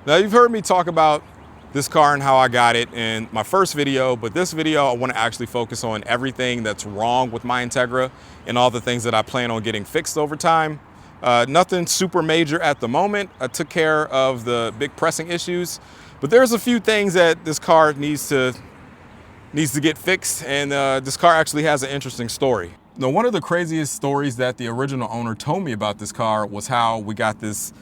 Now, you've heard me talk about this car and how I got it in my first video, but this video I want to actually focus on everything that's wrong with my Integra and all the things that I plan on getting fixed over time. Nothing super major at the moment. I took care of the big pressing issues, but there's a few things that this car needs to get fixed, and this car actually has an interesting story. Now, one of the craziest stories that the original owner told me about this car was how we got this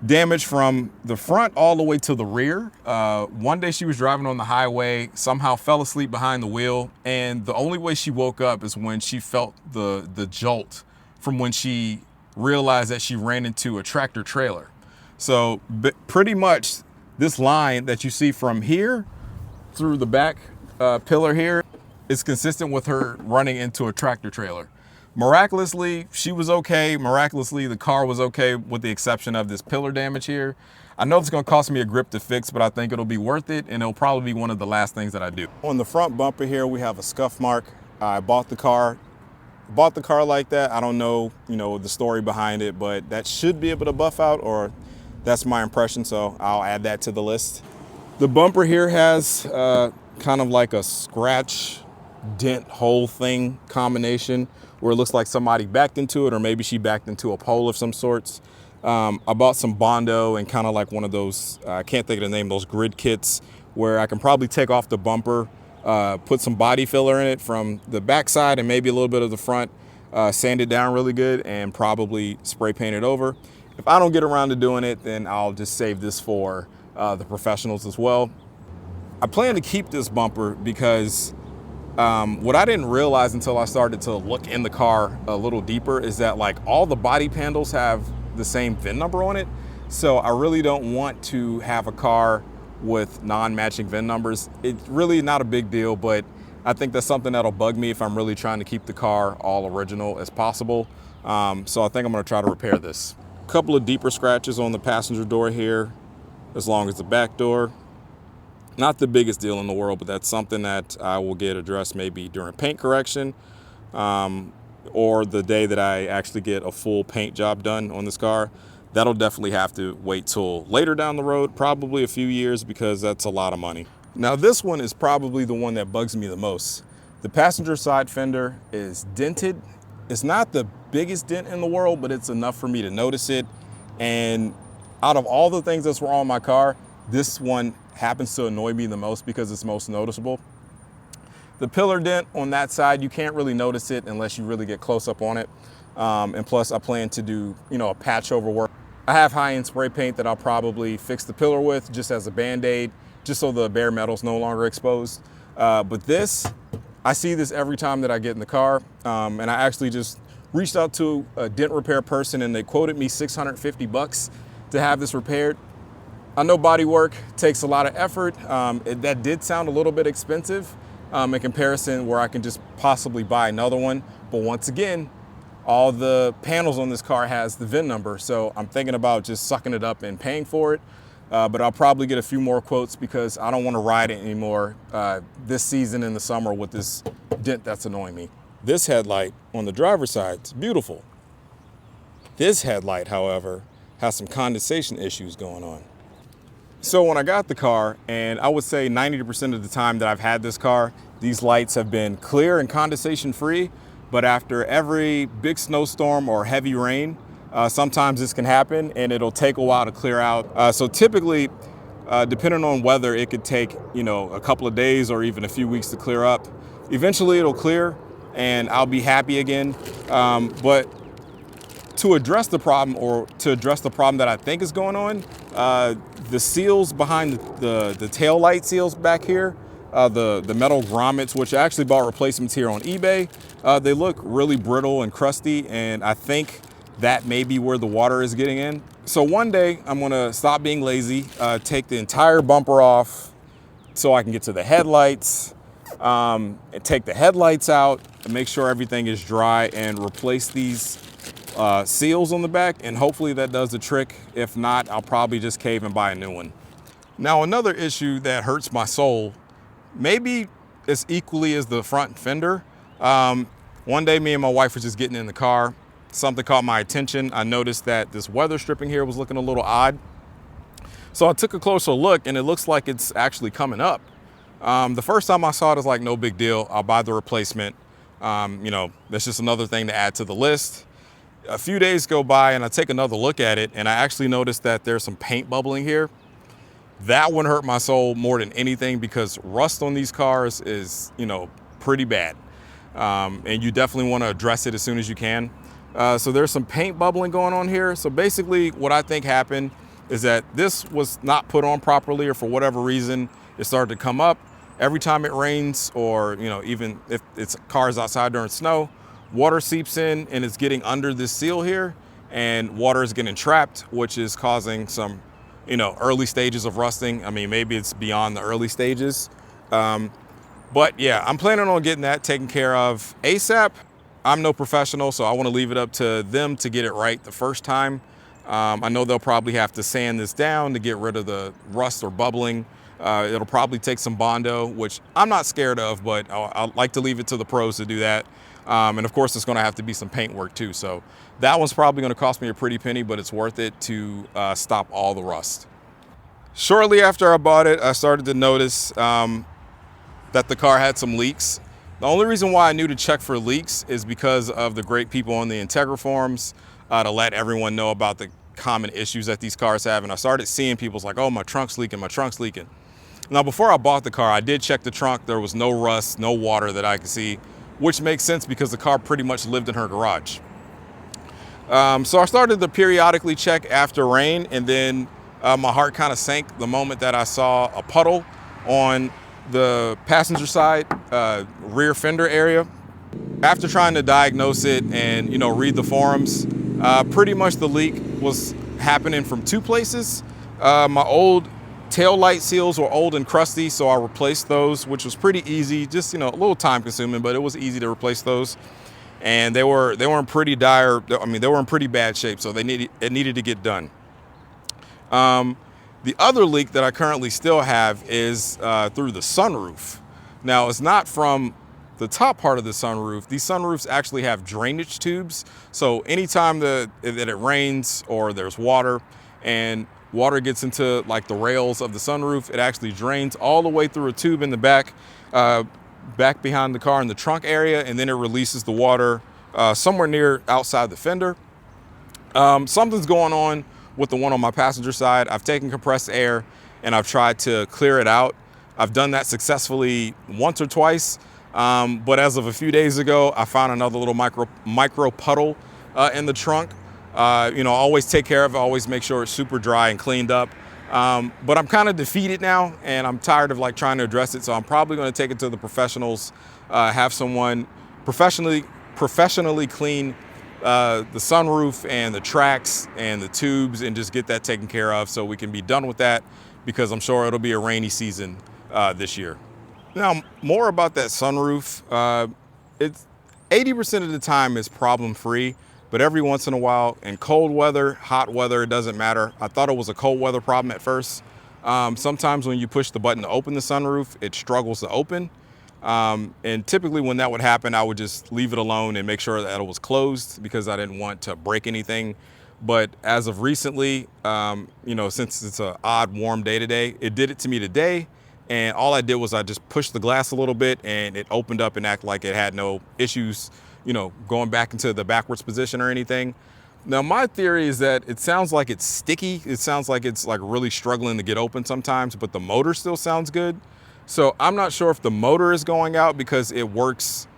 damage from the front all the way to the rear. One day she was driving on the highway, somehow fell asleep behind the wheel, and the only way she woke up is when she felt the jolt from when she realized that she ran into a tractor trailer. So pretty much this line that you see from here through the back pillar here is consistent with her running into a tractor trailer. Miraculously, she was okay. Miraculously, the car was okay, with the exception of this pillar damage here. I know it's gonna cost me a grip to fix, but I think it'll be worth it, and it'll probably be one of the last things that I do. On the front bumper here, we have a scuff mark. I bought the car like that. I don't know, the story behind it, but that should be able to buff out, or that's my impression, so I'll add that to the list. The bumper here has kind of like a scratch, dent, hole thing combination where it looks like somebody backed into it, or maybe she backed into a pole of some sorts. I bought some Bondo and kind of like one of those, I can't think of the name, those grid kits where I can probably take off the bumper, put some body filler in it from the backside and maybe a little bit of the front, sand it down really good, and probably spray paint it over. If I don't get around to doing it, then I'll just save this for the professionals as well. I plan to keep this bumper because what I didn't realize until I started to look in the car a little deeper is that like all the body panels have the same VIN number on it. So I really don't want to have a car with non-matching VIN numbers. It's really not a big deal, but I think that's something that'll bug me if I'm really trying to keep the car all original as possible. So I think I'm gonna try to repair this. A couple of deeper scratches on the passenger door here, as long as the back door. Not the biggest deal in the world, but that's something that I will get addressed maybe during paint correction, or the day that I actually get a full paint job done on this car. That'll definitely have to wait till later down the road, probably a few years, because that's a lot of money. Now this one is probably the one that bugs me the most. The passenger side fender is dented. It's not the biggest dent in the world, but it's enough for me to notice it. And out of all the things that's wrong with my car, this one happens to annoy me the most because it's most noticeable. The pillar dent on that side, you can't really notice it unless you really get close up on it. And plus I plan to do, a patch over work. I have high-end spray paint that I'll probably fix the pillar with just as a Band-Aid, just so the bare metal's no longer exposed. But this, I see this every time that I get in the car. And I actually just reached out to a dent repair person and they quoted me $650 to have this repaired. I know body work takes a lot of effort. That did sound a little bit expensive in comparison where I can just possibly buy another one. But once again, all the panels on this car has the VIN number. So I'm thinking about just sucking it up and paying for it. But I'll probably get a few more quotes because I don't want to ride it anymore this season in the summer with this dent that's annoying me. This headlight on the driver's side is beautiful. This headlight, however, has some condensation issues going on. So when I got the car, and I would say 90% of the time that I've had this car, these lights have been clear and condensation free, but after every big snowstorm or heavy rain, sometimes this can happen and it'll take a while to clear out. So typically, depending on weather, it could take, a couple of days or even a few weeks to clear up. Eventually it'll clear and I'll be happy again. But to address the problem, or to address the problem that I think is going on, the seals behind the tail light seals back here, the metal grommets, which I actually bought replacements here on eBay, they look really brittle and crusty, and I think that may be where the water is getting in. So one day I'm gonna stop being lazy, take the entire bumper off so I can get to the headlights, and take the headlights out and make sure everything is dry and replace these seals on the back, and hopefully that does the trick. If not, I'll probably just cave and buy a new one. Now, another issue that hurts my soul, maybe as equally as the front fender. One day me and my wife were just getting in the car. Something caught my attention. I noticed that this weather stripping here was looking a little odd. So I took a closer look and it looks like it's actually coming up. The first time I saw it, it's like, no big deal. I'll buy the replacement. You know, that's just another thing to add to the list. A few days go by and I take another look at it and I actually noticed that there's some paint bubbling here. That one hurt my soul more than anything because rust on these cars is, you know, pretty bad. And you definitely want to address it as soon as you can. So there's some paint bubbling going on here. So basically what I think happened is that this was not put on properly, or for whatever reason, it started to come up. Every time it rains, or, you know, even if it's cars outside during snow, water seeps in and it's getting under this seal here, and water is getting trapped, which is causing some, you know, early stages of rusting. I mean, maybe it's beyond the early stages. But yeah, I'm planning on getting that taken care of ASAP. I'm no professional, so I want to leave it up to them to get it right the first time. I know they'll probably have to sand this down to get rid of the rust or bubbling. It'll probably take some Bondo, which I'm not scared of, but I like to leave it to the pros to do that. And of course, it's going to have to be some paint work too. So that one's probably going to cost me a pretty penny, but it's worth it to stop all the rust. Shortly after I bought it, I started to notice that the car had some leaks. The only reason why I knew to check for leaks is because of the great people on the Integra forums to let everyone know about the common issues that these cars have. And I started seeing people's like, oh, my trunk's leaking, my trunk's leaking. Now, before I bought the car, I did check the trunk. There was no rust, no water that I could see, which makes sense because the car pretty much lived in her garage. So I started to periodically check after rain, and then my heart kind of sank the moment that I saw a puddle on the passenger side rear fender area. After trying to diagnose it and, you know, read the forums, pretty much the leak was happening from two places. My old tail light seals were old and crusty, so I replaced those, which was pretty easy. Just, you know, a little time consuming, but it was easy to replace those. And they were in pretty dire. I mean, they were in pretty bad shape, so it needed to get done. The other leak that I currently still have is through the sunroof. Now, it's not from the top part of the sunroof. These sunroofs actually have drainage tubes. So anytime that it rains or there's water and water gets into like the rails of the sunroof, it actually drains all the way through a tube in the back behind the car in the trunk area, and then it releases the water somewhere near outside the fender. Something's going on with the one on my passenger side. I've taken compressed air and I've tried to clear it out. I've done that successfully once or twice, but as of a few days ago, I found another little micro puddle in the trunk. You know, always take care of it, always make sure it's super dry and cleaned up. But I'm kind of defeated now, and I'm tired of like trying to address it. So I'm probably going to take it to the professionals, have someone professionally clean the sunroof and the tracks and the tubes, and just get that taken care of so we can be done with that, because I'm sure it'll be a rainy season this year. Now, more about that sunroof. It's 80% of the time is problem free, but every once in a while, in cold weather, hot weather, it doesn't matter. I thought it was a cold weather problem at first. Sometimes when you push the button to open the sunroof, it struggles to open. And typically when that would happen, I would just leave it alone and make sure that it was closed, because I didn't want to break anything. But as of recently, you know, since it's an odd warm day today, it did it to me today. And all I did was I just pushed the glass a little bit and it opened up and acted like it had no issues, you know, going back into the backwards position or anything. Now, my theory is that it sounds like it's sticky. It sounds like it's like really struggling to get open sometimes, but the motor still sounds good. So I'm not sure if the motor is going out, because it works,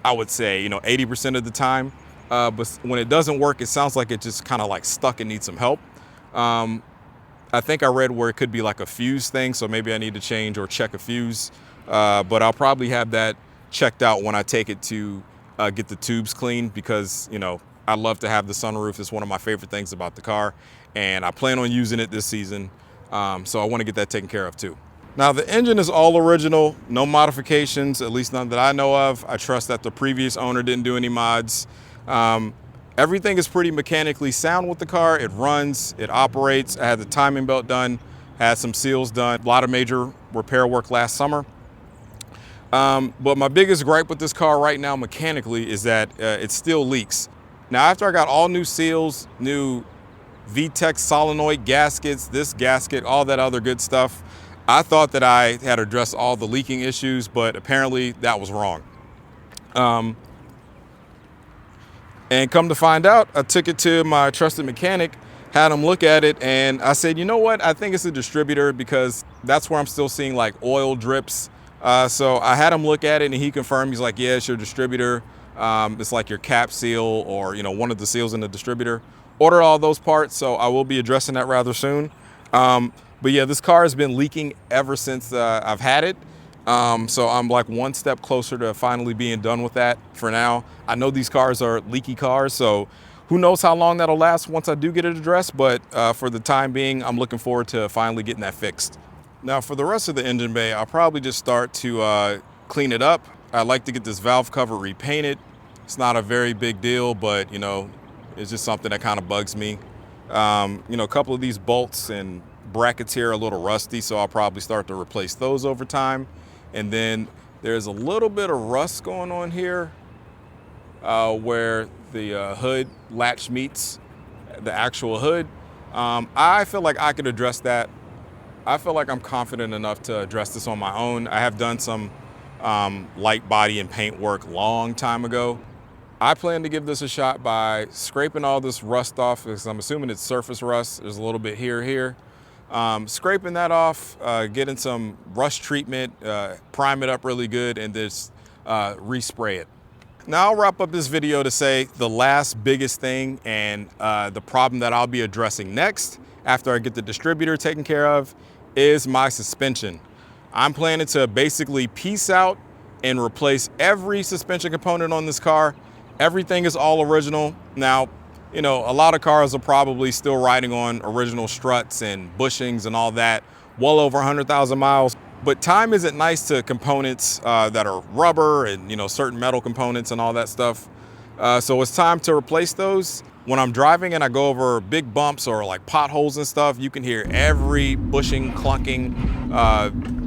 I would say, you know, 80% of the time. But when it doesn't work, it sounds like it just kind of like stuck and needs some help. I think I read where it could be like a fuse thing, so maybe I need to change or check a fuse. But I'll probably have that checked out when I take it to get the tubes cleaned, because, you know, I love to have the sunroof. It's one of my favorite things about the car, and I plan on using it this season. So I want to get that taken care of too. Now, the engine is all original, no modifications, at least none that I know of. I trust that the previous owner didn't do any mods. Everything is pretty mechanically sound with the car. It runs, it operates. I had the timing belt done, had some seals done, a lot of major repair work last summer. But my biggest gripe with this car right now mechanically is that it still leaks. Now, after I got all new seals, new VTEC solenoid gaskets, this gasket, all that other good stuff. I thought that I had addressed all the leaking issues, but apparently that was wrong. And come to find out, I took it to my trusted mechanic, had him look at it, and I said, you know what? I think it's a distributor, because that's where I'm still seeing like oil drips. So I had him look at it, and he confirmed. He's like, yeah, it's your distributor. It's like your cap seal, or one of the seals in the distributor. Order all those parts, so I will be addressing that rather soon. But yeah, this car has been leaking ever since I've had it. So I'm like one step closer to finally being done with that for now. I know these cars are leaky cars, so who knows how long that'll last once I do get it addressed, but for the time being, I'm looking forward to finally getting that fixed. Now for the rest of the engine bay, I'll probably just start to clean it up. I'd like to get this valve cover repainted. It's not a very big deal, but it's just something that kind of bugs me. A couple of these bolts and brackets here are a little rusty, so I'll probably start to replace those over time. And then there's a little bit of rust going on here where the hood latch meets the actual hood. I feel like I could address that. I feel like I'm confident enough to address this on my own. I have done some light body and paint work long time ago. I plan to give this a shot by scraping all this rust off, because I'm assuming it's surface rust. There's a little bit here. Scraping that off, getting some rust treatment, prime it up really good, and just respray it. Now I'll wrap up this video to say the last biggest thing, and the problem that I'll be addressing next after I get the distributor taken care of, is my suspension. I'm planning to basically piece out and replace every suspension component on this car. Everything is all original. Now, a lot of cars are probably still riding on original struts and bushings and all that, well over 100,000 miles. But time isn't nice to components that are rubber and certain metal components and all that stuff. So it's time to replace those. When I'm driving and I go over big bumps or like potholes and stuff, you can hear every bushing clunking.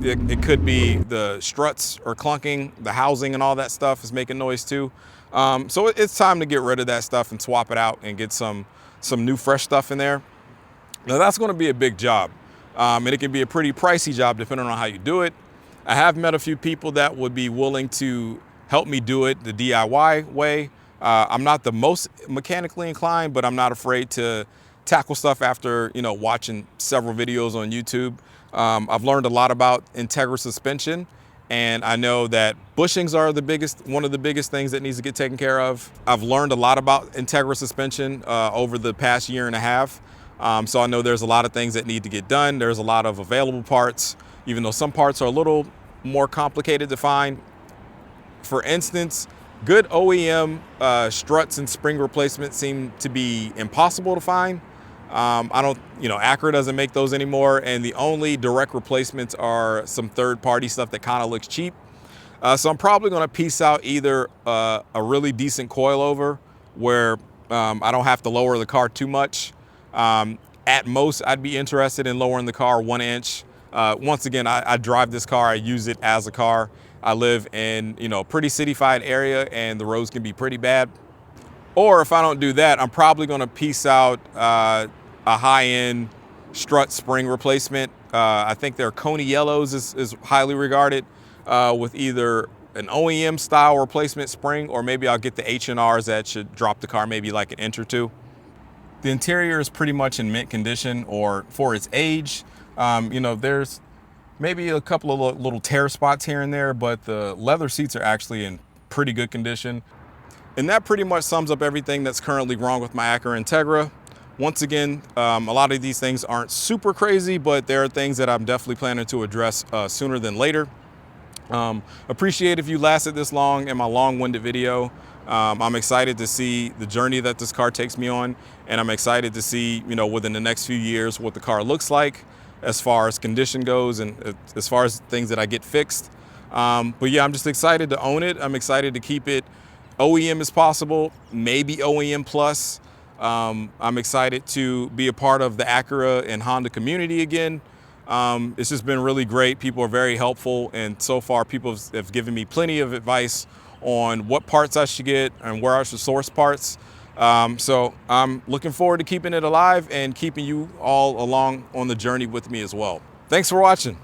It could be the struts are clunking, the housing and all that stuff is making noise too. So it's time to get rid of that stuff and swap it out and get some new fresh stuff in there. Now that's going to be a big job, and it can be a pretty pricey job depending on how you do it. I have met a few people that would be willing to help me do it the DIY way. I'm not the most mechanically inclined, but I'm not afraid to tackle stuff after watching several videos on YouTube. I've learned a lot about Integra suspension. And I know that bushings are one of the biggest things that needs to get taken care of. I've learned a lot about Integra suspension over the past year and a half. So I know there's a lot of things that need to get done. There's a lot of available parts, even though some parts are a little more complicated to find. For instance, good OEM struts and spring replacements seem to be impossible to find. Acura doesn't make those anymore, and the only direct replacements are some third-party stuff that kind of looks cheap. So I'm probably going to piece out either a really decent coilover where I don't have to lower the car too much. At most, I'd be interested in lowering the car 1 inch. Once again, I drive this car, I use it as a car. I live in a pretty cityfied area, and the roads can be pretty bad. Or if I don't do that, I'm probably going to piece out a high-end strut spring replacement. I think their Coney Yellows is highly regarded with either an OEM style replacement spring, or maybe I'll get the H&Rs that should drop the car maybe like an inch or two. The interior is pretty much in mint condition, or for its age. There's maybe a couple of little tear spots here and there, but the leather seats are actually in pretty good condition. And that pretty much sums up everything that's currently wrong with my Acura Integra. Once again, a lot of these things aren't super crazy, but there are things that I'm definitely planning to address sooner than later. Appreciate if you lasted this long in my long-winded video. I'm excited to see the journey that this car takes me on, and I'm excited to see, within the next few years what the car looks like as far as condition goes and as far as things that I get fixed. But yeah, I'm just excited to own it. I'm excited to keep it OEM as possible, maybe OEM plus. I'm excited to be a part of the Acura and Honda community again. It's just been really great. People are very helpful, and so far people have given me plenty of advice on what parts I should get and where I should source parts. So I'm looking forward to keeping it alive and keeping you all along on the journey with me as well. Thanks for watching.